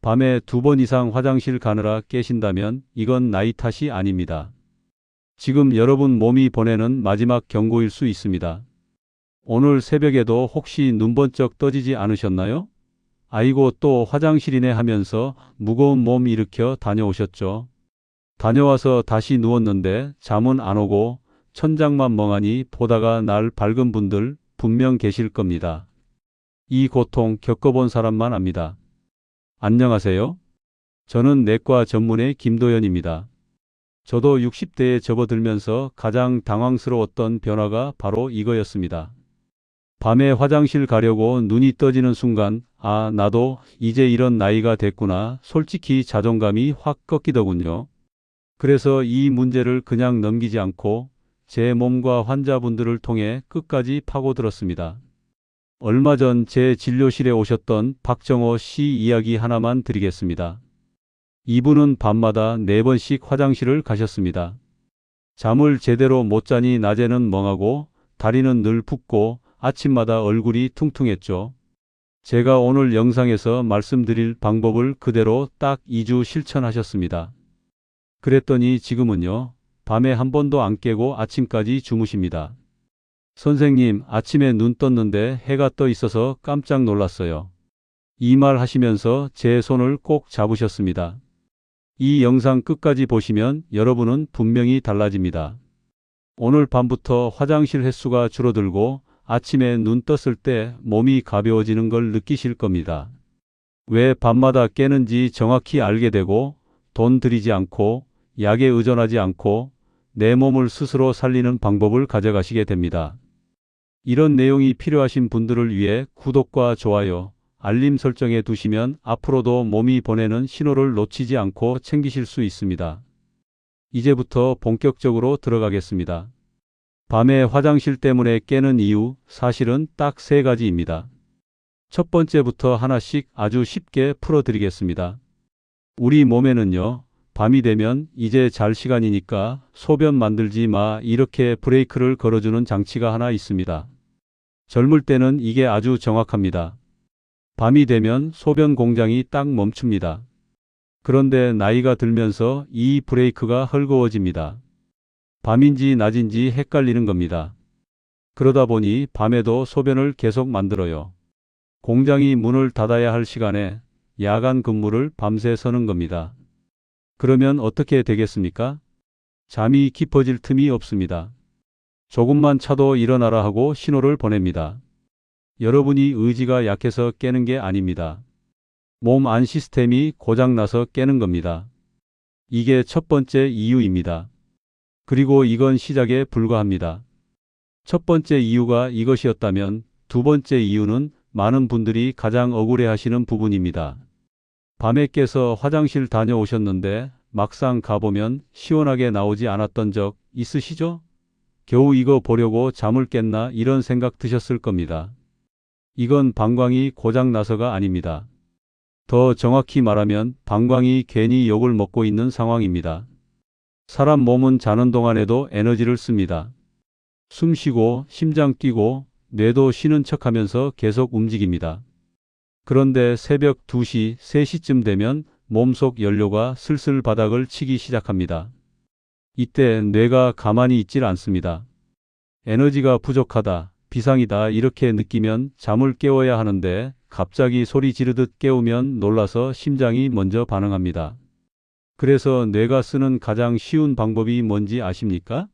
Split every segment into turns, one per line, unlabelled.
밤에 2번 이상 화장실 가느라 깨신다면 이건 나이 탓이 아닙니다. 지금 여러분 몸이 보내는 마지막 경고일 수 있습니다. 오늘 새벽에도 혹시 눈 번쩍 떠지지 않으셨나요? 아이고 또 화장실이네 하면서 무거운 몸 일으켜 다녀오셨죠. 다녀와서 다시 누웠는데 잠은 안 오고 천장만 멍하니 보다가 날 밝은 분들 분명 계실 겁니다. 이 고통 겪어본 사람만 압니다. 안녕하세요. 저는 내과 전문의 김도연입니다. 저도 60대에 접어들면서 가장 당황스러웠던 변화가 바로 이거였습니다. 밤에 화장실 가려고 눈이 떠지는 순간, 아, 나도 이제 이런 나이가 됐구나. 솔직히 자존감이 확 꺾이더군요. 그래서 이 문제를 그냥 넘기지 않고 제 몸과 환자분들을 통해 끝까지 파고들었습니다. 얼마 전 제 진료실에 오셨던 박정호 씨 이야기 하나만 드리겠습니다. 이분은 밤마다 4번씩 화장실을 가셨습니다. 잠을 제대로 못 자니 낮에는 멍하고 다리는 늘 붓고 아침마다 얼굴이 퉁퉁했죠. 제가 오늘 영상에서 말씀드릴 방법을 그대로 딱 2주 실천하셨습니다. 그랬더니 지금은요, 밤에 한 번도 안 깨고 아침까지 주무십니다. 선생님, 아침에 눈 떴는데 해가 떠 있어서 깜짝 놀랐어요. 이 말 하시면서 제 손을 꼭 잡으셨습니다. 이 영상 끝까지 보시면 여러분은 분명히 달라집니다. 오늘 밤부터 화장실 횟수가 줄어들고 아침에 눈 떴을 때 몸이 가벼워지는 걸 느끼실 겁니다. 왜 밤마다 깨는지 정확히 알게 되고 돈 들이지 않고 약에 의존하지 않고 내 몸을 스스로 살리는 방법을 가져가시게 됩니다. 이런 내용이 필요하신 분들을 위해 구독과 좋아요, 알림 설정해 두시면 앞으로도 몸이 보내는 신호를 놓치지 않고 챙기실 수 있습니다. 이제부터 본격적으로 들어가겠습니다. 밤에 화장실 때문에 깨는 이유, 사실은 딱 3가지입니다. 첫 번째부터 하나씩 아주 쉽게 풀어드리겠습니다. 우리 몸에는요, 밤이 되면 이제 잘 시간이니까 소변 만들지 마 이렇게 브레이크를 걸어주는 장치가 하나 있습니다. 젊을 때는 이게 아주 정확합니다. 밤이 되면 소변 공장이 딱 멈춥니다. 그런데 나이가 들면서 이 브레이크가 헐거워집니다. 밤인지 낮인지 헷갈리는 겁니다. 그러다 보니 밤에도 소변을 계속 만들어요. 공장이 문을 닫아야 할 시간에 야간 근무를 밤새 서는 겁니다. 그러면 어떻게 되겠습니까? 잠이 깊어질 틈이 없습니다. 조금만 차도 일어나라 하고 신호를 보냅니다. 여러분이 의지가 약해서 깨는 게 아닙니다. 몸 안 시스템이 고장나서 깨는 겁니다. 이게 첫 번째 이유입니다. 그리고 이건 시작에 불과합니다. 첫 번째 이유가 이것이었다면 두 번째 이유는 많은 분들이 가장 억울해하시는 부분입니다. 밤에 깨서 화장실 다녀오셨는데 막상 가보면 시원하게 나오지 않았던 적 있으시죠? 겨우 이거 보려고 잠을 깼나 이런 생각 드셨을 겁니다. 이건 방광이 고장나서가 아닙니다. 더 정확히 말하면 방광이 괜히 욕을 먹고 있는 상황입니다. 사람 몸은 자는 동안에도 에너지를 씁니다. 숨 쉬고 심장 뛰고 뇌도 쉬는 척하면서 계속 움직입니다. 그런데 새벽 2시, 3시쯤 되면 몸속 연료가 슬슬 바닥을 치기 시작합니다. 이때 뇌가 가만히 있질 않습니다. 에너지가 부족하다, 비상이다 이렇게 느끼면 잠을 깨워야 하는데 갑자기 소리 지르듯 깨우면 놀라서 심장이 먼저 반응합니다. 그래서 뇌가 쓰는 가장 쉬운 방법이 뭔지 아십니까?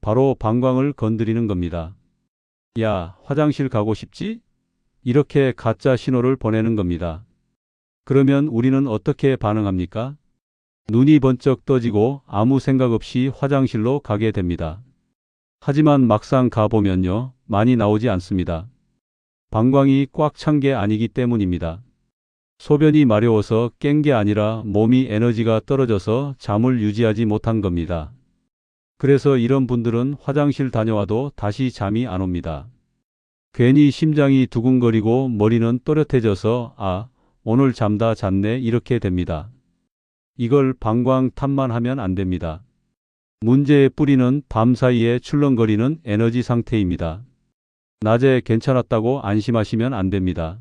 바로 방광을 건드리는 겁니다. 야, 화장실 가고 싶지? 이렇게 가짜 신호를 보내는 겁니다. 그러면 우리는 어떻게 반응합니까? 눈이 번쩍 떠지고 아무 생각 없이 화장실로 가게 됩니다. 하지만 막상 가보면요, 많이 나오지 않습니다. 방광이 꽉 찬 게 아니기 때문입니다. 소변이 마려워서 깬 게 아니라 몸이 에너지가 떨어져서 잠을 유지하지 못한 겁니다. 그래서 이런 분들은 화장실 다녀와도 다시 잠이 안 옵니다. 괜히 심장이 두근거리고 머리는 또렷해져서 아, 오늘 잠 다 잤네 이렇게 됩니다. 이걸 방광 탓만 하면 안 됩니다. 문제의 뿌리는 밤사이에 출렁거리는 에너지 상태입니다. 낮에 괜찮았다고 안심하시면 안 됩니다.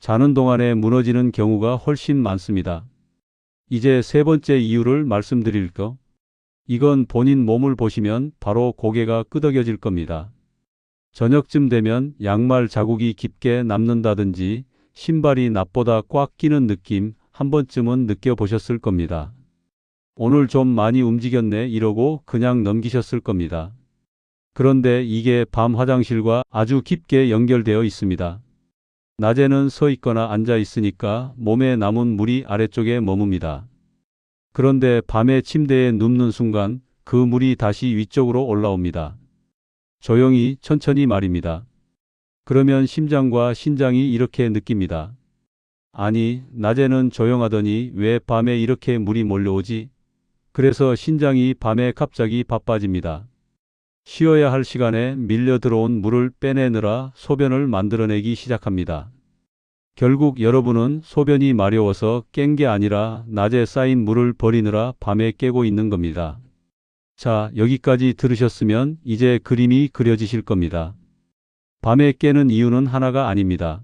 자는 동안에 무너지는 경우가 훨씬 많습니다. 이제 세 번째 이유를 말씀드릴까? 이건 본인 몸을 보시면 바로 고개가 끄덕여질 겁니다. 저녁쯤 되면 양말 자국이 깊게 남는다든지 신발이 낮보다 꽉 끼는 느낌 한 번쯤은 느껴보셨을 겁니다. 오늘 좀 많이 움직였네 이러고 그냥 넘기셨을 겁니다. 그런데 이게 밤 화장실과 아주 깊게 연결되어 있습니다. 낮에는 서 있거나 앉아 있으니까 몸에 남은 물이 아래쪽에 머뭅니다. 그런데 밤에 침대에 눕는 순간 그 물이 다시 위쪽으로 올라옵니다. 조용히 천천히 말입니다. 그러면 심장과 신장이 이렇게 느낍니다. 아니, 낮에는 조용하더니 왜 밤에 이렇게 물이 몰려오지? 그래서 신장이 밤에 갑자기 바빠집니다. 쉬어야 할 시간에 밀려 들어온 물을 빼내느라 소변을 만들어내기 시작합니다. 결국 여러분은 소변이 마려워서 깬 게 아니라 낮에 쌓인 물을 버리느라 밤에 깨고 있는 겁니다. 자, 여기까지 들으셨으면 이제 그림이 그려지실 겁니다. 밤에 깨는 이유는 하나가 아닙니다.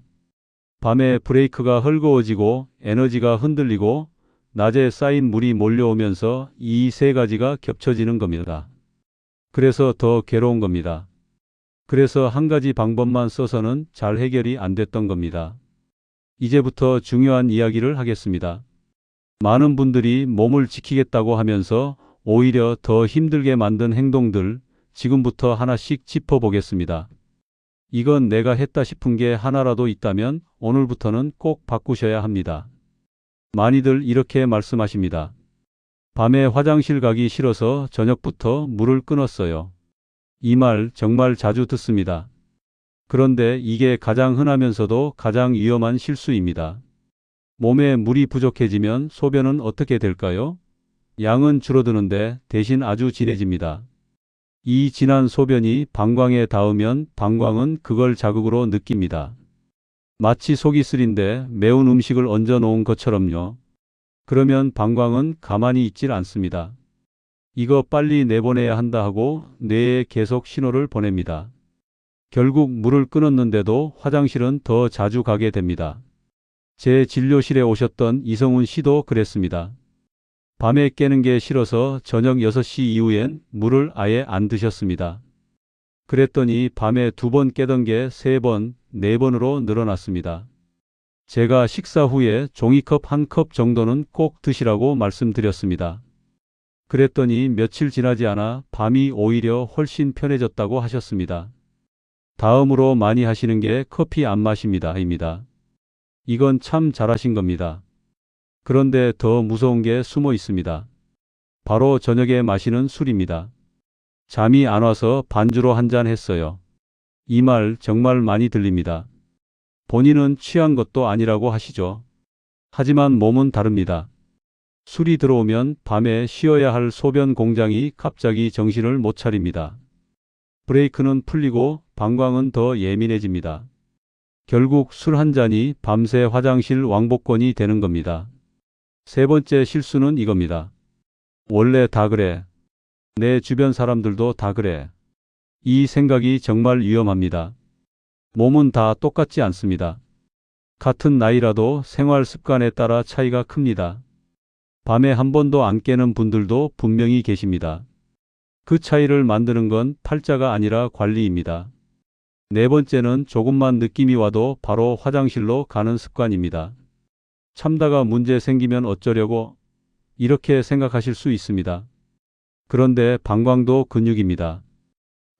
밤에 브레이크가 헐거워지고 에너지가 흔들리고 낮에 쌓인 물이 몰려오면서 이 세 가지가 겹쳐지는 겁니다. 그래서 더 괴로운 겁니다. 그래서 한 가지 방법만 써서는 잘 해결이 안 됐던 겁니다. 이제부터 중요한 이야기를 하겠습니다. 많은 분들이 몸을 지키겠다고 하면서 오히려 더 힘들게 만든 행동들 지금부터 하나씩 짚어보겠습니다. 이건 내가 했다 싶은 게 하나라도 있다면 오늘부터는 꼭 바꾸셔야 합니다. 많이들 이렇게 말씀하십니다. 밤에 화장실 가기 싫어서 저녁부터 물을 끊었어요. 이 말 정말 자주 듣습니다. 그런데 이게 가장 흔하면서도 가장 위험한 실수입니다. 몸에 물이 부족해지면 소변은 어떻게 될까요? 양은 줄어드는데 대신 아주 진해집니다. 이 진한 소변이 방광에 닿으면 방광은 그걸 자극으로 느낍니다. 마치 속이 쓰린데 매운 음식을 얹어 놓은 것처럼요. 그러면 방광은 가만히 있질 않습니다. 이거 빨리 내보내야 한다 하고 뇌에 계속 신호를 보냅니다. 결국 물을 끊었는데도 화장실은 더 자주 가게 됩니다. 제 진료실에 오셨던 이성훈 씨도 그랬습니다. 밤에 깨는 게 싫어서 저녁 6시 이후엔 물을 아예 안 드셨습니다. 그랬더니 밤에 2번 깨던 게 3번, 4번으로 늘어났습니다. 제가 식사 후에 종이컵 1컵 정도는 꼭 드시라고 말씀드렸습니다. 그랬더니 며칠 지나지 않아 밤이 오히려 훨씬 편해졌다고 하셨습니다. 다음으로 많이 하시는 게 커피 안 마십니다.입니다. 이건 참 잘하신 겁니다. 그런데 더 무서운 게 숨어 있습니다. 바로 저녁에 마시는 술입니다. 잠이 안 와서 반주로 한 잔 했어요. 이 말 정말 많이 들립니다. 본인은 취한 것도 아니라고 하시죠. 하지만 몸은 다릅니다. 술이 들어오면 밤에 쉬어야 할 소변 공장이 갑자기 정신을 못 차립니다. 브레이크는 풀리고 방광은 더 예민해집니다. 결국 술 한 잔이 밤새 화장실 왕복권이 되는 겁니다. 세 번째 실수는 이겁니다. 원래 다 그래. 내 주변 사람들도 다 그래. 이 생각이 정말 위험합니다. 몸은 다 똑같지 않습니다. 같은 나이라도 생활 습관에 따라 차이가 큽니다. 밤에 한 번도 안 깨는 분들도 분명히 계십니다. 그 차이를 만드는 건 팔자가 아니라 관리입니다. 네 번째는 조금만 느낌이 와도 바로 화장실로 가는 습관입니다. 참다가 문제 생기면 어쩌려고 이렇게 생각하실 수 있습니다. 그런데 방광도 근육입니다.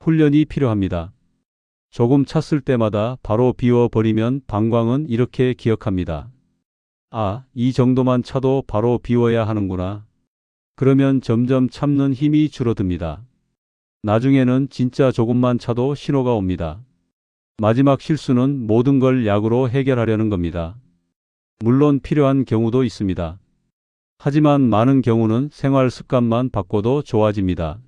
훈련이 필요합니다. 조금 찼을 때마다 바로 비워버리면 방광은 이렇게 기억합니다. 아, 이 정도만 차도 바로 비워야 하는구나. 그러면 점점 참는 힘이 줄어듭니다. 나중에는 진짜 조금만 차도 신호가 옵니다. 마지막 실수는 모든 걸 약으로 해결하려는 겁니다. 물론 필요한 경우도 있습니다. 하지만 많은 경우는 생활 습관만 바꿔도 좋아집니다.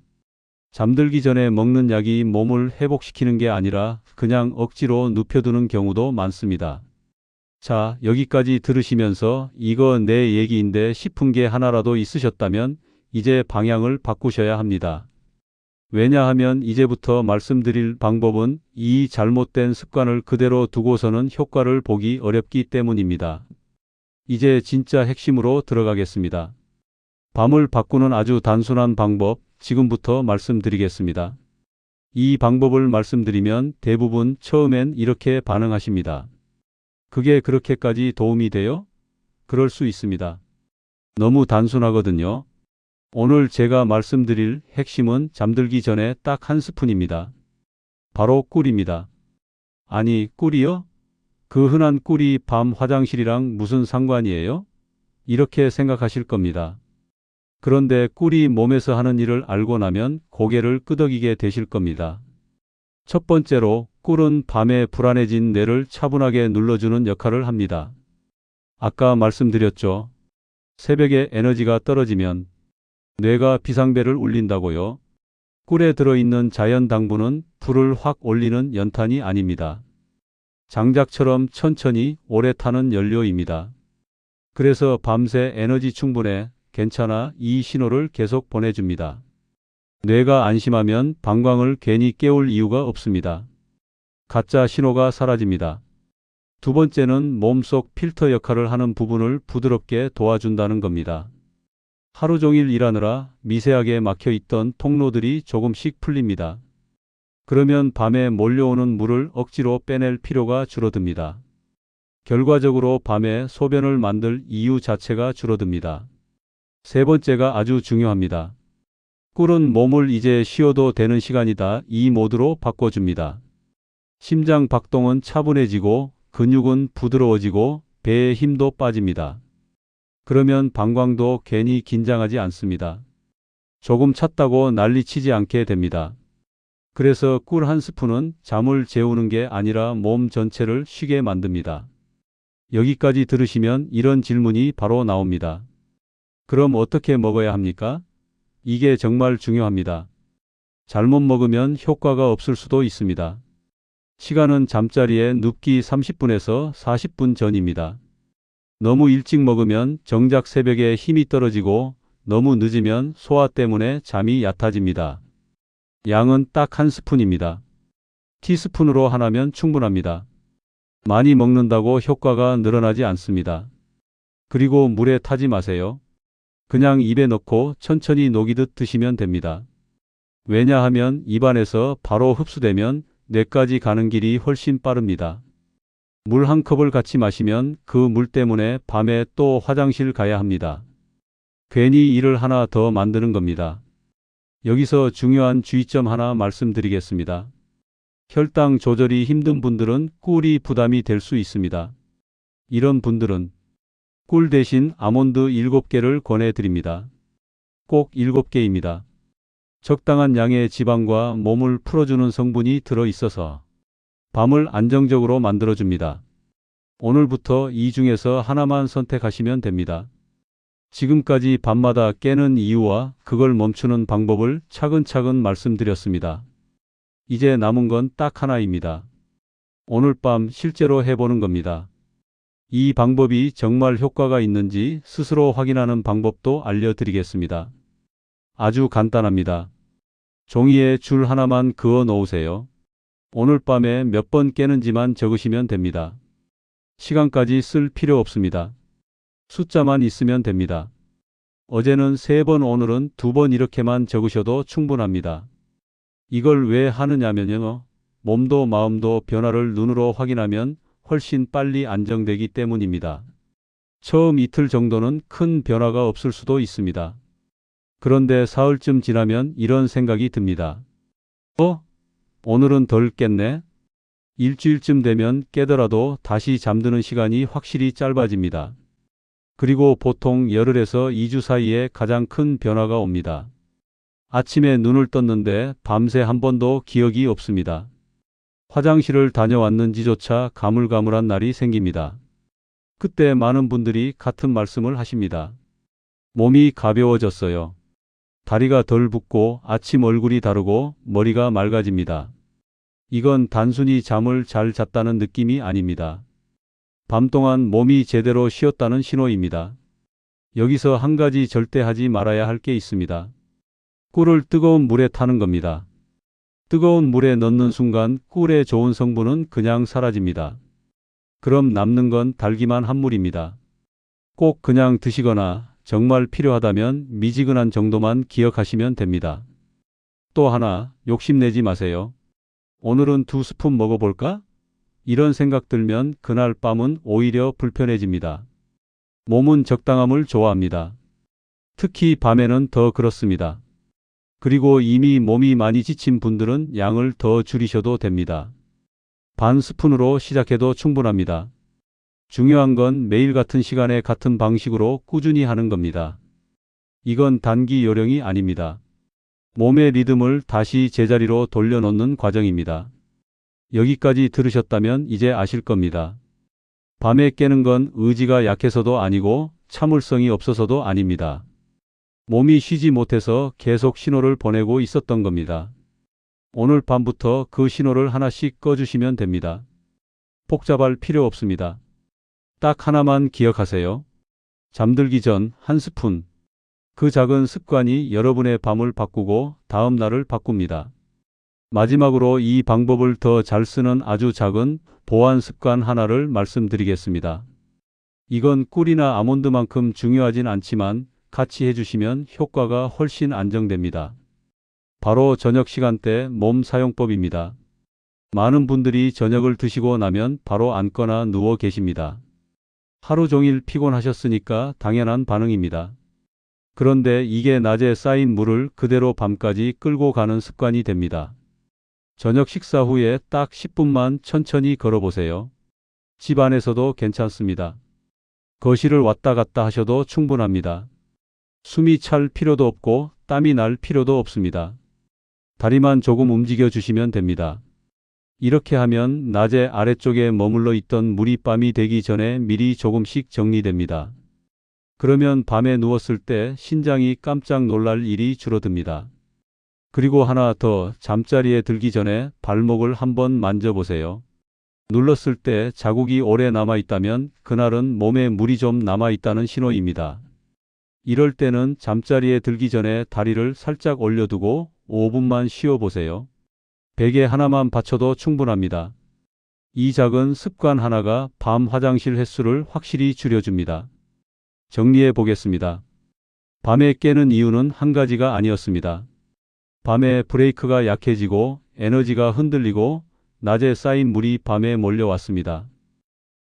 잠들기 전에 먹는 약이 몸을 회복시키는 게 아니라 그냥 억지로 눕혀두는 경우도 많습니다. 자, 여기까지 들으시면서 이거 내 얘기인데 싶은 게 하나라도 있으셨다면 이제 방향을 바꾸셔야 합니다. 왜냐하면 이제부터 말씀드릴 방법은 이 잘못된 습관을 그대로 두고서는 효과를 보기 어렵기 때문입니다. 이제 진짜 핵심으로 들어가겠습니다. 밤을 바꾸는 아주 단순한 방법, 지금부터 말씀드리겠습니다. 이 방법을 말씀드리면 대부분 처음엔 이렇게 반응하십니다. 그게 그렇게까지 도움이 돼요? 그럴 수 있습니다. 너무 단순하거든요. 오늘 제가 말씀드릴 핵심은 잠들기 전에 딱 한 스푼입니다. 바로 꿀입니다. 아니, 꿀이요? 그 흔한 꿀이 밤 화장실이랑 무슨 상관이에요? 이렇게 생각하실 겁니다. 그런데 꿀이 몸에서 하는 일을 알고 나면 고개를 끄덕이게 되실 겁니다. 첫 번째로 꿀은 밤에 불안해진 뇌를 차분하게 눌러주는 역할을 합니다. 아까 말씀드렸죠. 새벽에 에너지가 떨어지면 뇌가 비상벨을 울린다고요. 꿀에 들어있는 자연 당분은 불을 확 올리는 연탄이 아닙니다. 장작처럼 천천히 오래 타는 연료입니다. 그래서 밤새 에너지 충분해, 괜찮아, 이 신호를 계속 보내줍니다. 뇌가 안심하면 방광을 괜히 깨울 이유가 없습니다. 가짜 신호가 사라집니다. 두 번째는 몸속 필터 역할을 하는 부분을 부드럽게 도와준다는 겁니다. 하루 종일 일하느라 미세하게 막혀있던 통로들이 조금씩 풀립니다. 그러면 밤에 몰려오는 물을 억지로 빼낼 필요가 줄어듭니다. 결과적으로 밤에 소변을 만들 이유 자체가 줄어듭니다. 세 번째가 아주 중요합니다. 꿀은 몸을 이제 쉬어도 되는 시간이다, 이 모드로 바꿔줍니다. 심장 박동은 차분해지고 근육은 부드러워지고 배의 힘도 빠집니다. 그러면 방광도 괜히 긴장하지 않습니다. 조금 찼다고 난리치지 않게 됩니다. 그래서 꿀 한 스푼은 잠을 재우는 게 아니라 몸 전체를 쉬게 만듭니다. 여기까지 들으시면 이런 질문이 바로 나옵니다. 그럼 어떻게 먹어야 합니까? 이게 정말 중요합니다. 잘못 먹으면 효과가 없을 수도 있습니다. 시간은 잠자리에 눕기 30분에서 40분 전입니다. 너무 일찍 먹으면 정작 새벽에 힘이 떨어지고 너무 늦으면 소화 때문에 잠이 얕아집니다. 양은 딱 한 스푼입니다. 티스푼으로 하나면 충분합니다. 많이 먹는다고 효과가 늘어나지 않습니다. 그리고 물에 타지 마세요. 그냥 입에 넣고 천천히 녹이듯 드시면 됩니다. 왜냐하면 입안에서 바로 흡수되면 뇌까지 가는 길이 훨씬 빠릅니다. 물 한 컵을 같이 마시면 그 물 때문에 밤에 또 화장실 가야 합니다. 괜히 일을 하나 더 만드는 겁니다. 여기서 중요한 주의점 하나 말씀드리겠습니다. 혈당 조절이 힘든 분들은 꿀이 부담이 될 수 있습니다. 이런 분들은 꿀 대신 아몬드 7개를 권해드립니다. 꼭 7개입니다. 적당한 양의 지방과 몸을 풀어주는 성분이 들어있어서 밤을 안정적으로 만들어줍니다. 오늘부터 이 중에서 하나만 선택하시면 됩니다. 지금까지 밤마다 깨는 이유와 그걸 멈추는 방법을 차근차근 말씀드렸습니다. 이제 남은 건 딱 하나입니다. 오늘 밤 실제로 해보는 겁니다. 이 방법이 정말 효과가 있는지 스스로 확인하는 방법도 알려드리겠습니다. 아주 간단합니다. 종이에 줄 하나만 그어 놓으세요. 오늘 밤에 몇 번 깨는지만 적으시면 됩니다. 시간까지 쓸 필요 없습니다. 숫자만 있으면 됩니다. 어제는 3번, 오늘은 2번 이렇게만 적으셔도 충분합니다. 이걸 왜 하느냐면요. 몸도 마음도 변화를 눈으로 확인하면 훨씬 빨리 안정되기 때문입니다. 처음 이틀 정도는 큰 변화가 없을 수도 있습니다. 그런데 사흘쯤 지나면 이런 생각이 듭니다. 오늘은 덜 깼네? 일주일쯤 되면 깨더라도 다시 잠드는 시간이 확실히 짧아집니다. 그리고 보통 열흘에서 2주 사이에 가장 큰 변화가 옵니다. 아침에 눈을 떴는데 밤새 한 번도 기억이 없습니다. 화장실을 다녀왔는지조차 가물가물한 날이 생깁니다. 그때 많은 분들이 같은 말씀을 하십니다. 몸이 가벼워졌어요. 다리가 덜 붓고 아침 얼굴이 다르고 머리가 맑아집니다. 이건 단순히 잠을 잘 잤다는 느낌이 아닙니다. 밤 동안 몸이 제대로 쉬었다는 신호입니다. 여기서 한 가지 절대 하지 말아야 할 게 있습니다. 꿀을 뜨거운 물에 타는 겁니다. 뜨거운 물에 넣는 순간 꿀의 좋은 성분은 그냥 사라집니다. 그럼 남는 건 달기만 한 물입니다. 꼭 그냥 드시거나 정말 필요하다면 미지근한 정도만 기억하시면 됩니다. 또 하나, 욕심내지 마세요. 오늘은 2스푼 먹어볼까? 이런 생각 들면 그날 밤은 오히려 불편해집니다. 몸은 적당함을 좋아합니다. 특히 밤에는 더 그렇습니다. 그리고 이미 몸이 많이 지친 분들은 양을 더 줄이셔도 됩니다. 반 스푼으로 시작해도 충분합니다. 중요한 건 매일 같은 시간에 같은 방식으로 꾸준히 하는 겁니다. 이건 단기 요령이 아닙니다. 몸의 리듬을 다시 제자리로 돌려놓는 과정입니다. 여기까지 들으셨다면 이제 아실 겁니다. 밤에 깨는 건 의지가 약해서도 아니고 참을성이 없어서도 아닙니다. 몸이 쉬지 못해서 계속 신호를 보내고 있었던 겁니다. 오늘 밤부터 그 신호를 하나씩 꺼주시면 됩니다. 복잡할 필요 없습니다. 딱 하나만 기억하세요. 잠들기 전 1스푼. 그 작은 습관이 여러분의 밤을 바꾸고 다음 날을 바꿉니다. 마지막으로 이 방법을 더 잘 쓰는 아주 작은 보완 습관 하나를 말씀드리겠습니다. 이건 꿀이나 아몬드만큼 중요하진 않지만 같이 해주시면 효과가 훨씬 안정됩니다. 바로 저녁 시간대 몸 사용법입니다. 많은 분들이 저녁을 드시고 나면 바로 앉거나 누워 계십니다. 하루 종일 피곤하셨으니까 당연한 반응입니다. 그런데 이게 낮에 쌓인 물을 그대로 밤까지 끌고 가는 습관이 됩니다. 저녁 식사 후에 딱 10분만 천천히 걸어보세요. 집 안에서도 괜찮습니다. 거실을 왔다 갔다 하셔도 충분합니다. 숨이 찰 필요도 없고 땀이 날 필요도 없습니다. 다리만 조금 움직여 주시면 됩니다. 이렇게 하면 낮에 아래쪽에 머물러 있던 물이 밤이 되기 전에 미리 조금씩 정리됩니다. 그러면 밤에 누웠을 때 심장이 깜짝 놀랄 일이 줄어듭니다. 그리고 하나 더, 잠자리에 들기 전에 발목을 한번 만져보세요. 눌렀을 때 자국이 오래 남아있다면 그날은 몸에 물이 좀 남아있다는 신호입니다. 이럴 때는 잠자리에 들기 전에 다리를 살짝 올려두고 5분만 쉬어보세요. 베개 하나만 받쳐도 충분합니다. 이 작은 습관 하나가 밤 화장실 횟수를 확실히 줄여줍니다. 정리해 보겠습니다. 밤에 깨는 이유는 한 가지가 아니었습니다. 밤에 브레이크가 약해지고 에너지가 흔들리고 낮에 쌓인 물이 밤에 몰려왔습니다.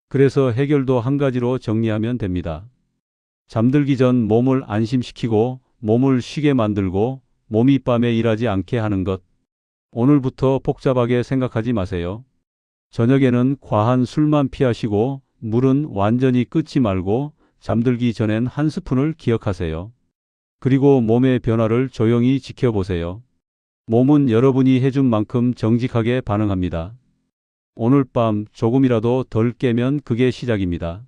그래서 해결도 한 가지로 정리하면 됩니다. 잠들기 전 몸을 안심시키고 몸을 쉬게 만들고 몸이 밤에 일하지 않게 하는 것. 오늘부터 복잡하게 생각하지 마세요. 저녁에는 과한 술만 피하시고 물은 완전히 끊지 말고 잠들기 전엔 1스푼을 기억하세요. 그리고 몸의 변화를 조용히 지켜보세요. 몸은 여러분이 해준 만큼 정직하게 반응합니다. 오늘 밤 조금이라도 덜 깨면 그게 시작입니다.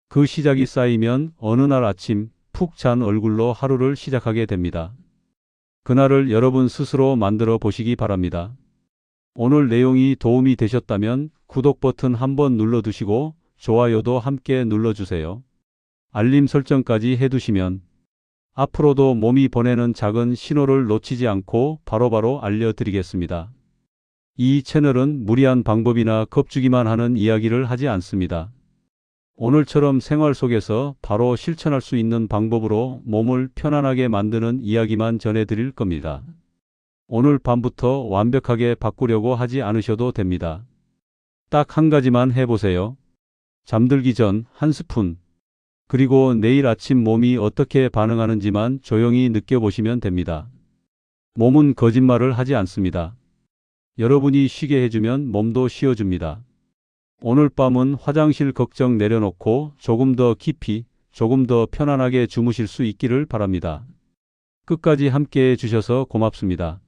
그 시작이 쌓이면 어느 날 아침 푹 잔 얼굴로 하루를 시작하게 됩니다. 그날을 여러분 스스로 만들어 보시기 바랍니다. 오늘 내용이 도움이 되셨다면 구독 버튼 한번 눌러두시고 좋아요도 함께 눌러주세요. 알림 설정까지 해두시면 앞으로도 몸이 보내는 작은 신호를 놓치지 않고 바로바로 알려드리겠습니다. 이 채널은 무리한 방법이나 겁주기만 하는 이야기를 하지 않습니다. 오늘처럼 생활 속에서 바로 실천할 수 있는 방법으로 몸을 편안하게 만드는 이야기만 전해드릴 겁니다. 오늘 밤부터 완벽하게 바꾸려고 하지 않으셔도 됩니다. 딱 한 가지만 해보세요. 잠들기 전 1스푼. 그리고 내일 아침 몸이 어떻게 반응하는지만 조용히 느껴보시면 됩니다. 몸은 거짓말을 하지 않습니다. 여러분이 쉬게 해주면 몸도 쉬어줍니다. 오늘 밤은 화장실 걱정 내려놓고 조금 더 깊이, 조금 더 편안하게 주무실 수 있기를 바랍니다. 끝까지 함께 해주셔서 고맙습니다.